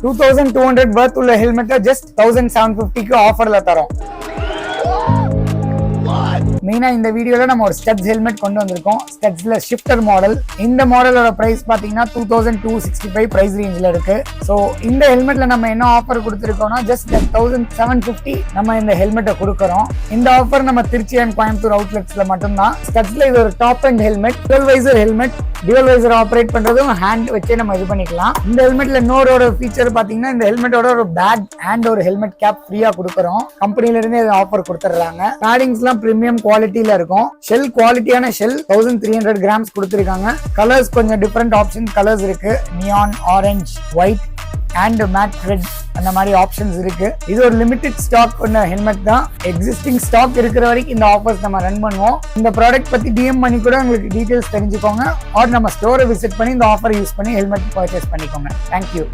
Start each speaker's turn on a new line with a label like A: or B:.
A: 2200 worth உள்ள ஹெல்மெட்டை just 1750க்கு ஆஃபர்ல தரோம். மெயினா இந்த வீடியோல நம்ம ஒரு ஸ்டெப்ஸ் ஹெல்மெட் கொண்டு வந்திருக்கோம். ஸ்டெப்ஸ்ல ஷிஃப்டர் மாடல். இந்த மாடலோட பிரைஸ் பாத்தீங்கன்னா 2265 பிரைஸ் ரேஞ்ச்ல இருக்கு. சோ இந்த ஹெல்மெட்ல நம்ம என்ன ஆஃபர் கொடுத்திருக்கோம்னா ஜஸ்ட் 1750 நம்ம இந்த ஹெல்மெட்டை கொடுக்கறோம். இந்த ஆஃபர் நம்ம திருச்சி அண்ட் கோயம்புத்தூர் அவுட்லெட்ஸ்ல மட்டும்தான். ஸ்டெப்ஸ்ல இது ஒரு top and helmet, twelve visor helmet. Dual visor operate பண்றதும் ஹேண்ட் வச்சே நம்ம இது பண்ணிக்கலாம். இந்த ஹெல்மெட்ல இன்னொரு ஃபீச்சர் பாத்தீங்கன்னா இந்த ஹெல்மெட்டோட ஒரு பேக் அண்ட் ஒரு ஹெல்மெட் கேப் ஃப்ரீயா கொடுக்கறோம். கம்பெனில இருந்தே ஆஃபர் கொடுத்துறாங்க. பேடிங்ஸ் எல்லாம் பிரீமியம் குவாலிட்டியில இருக்கும். ஷெல் குவாலிட்டியான ஷெல் 1300 கிராம்ஸ் கொடுத்திருக்காங்க. கலர்ஸ் கொஞ்சம் டிஃபரெண்ட் ஆப்ஷன் கலர்ஸ் இருக்கு. Neon, orange, white and mat red அந்த மாதிரி ஆப்ஷன்ஸ் இருக்கு. இது ஒரு லிமிடெட் ஸ்டாக் பண்ண ஹெல்மெட் தான். எக்ஸிஸ்டிங் ஸ்டாக் இருக்கிற வரைக்கும் இந்த ஆஃபர்ஸ் நம்ம ரன் பண்ணுவோம். இந்த ப்ராடக்ட் பத்தி டிஎம் பண்ணி கூட உங்களுக்கு டீடைல்ஸ் தெரிஞ்சுக்கோங்க. ஆர் நம்ம ஸ்டோரை விசிட் பண்ணி இந்த ஆஃபர் யூஸ் பண்ணி ஹெல்மெட் பர்ச்சேஸ் பண்ணிக்கோங்க. தேங்க்யூ.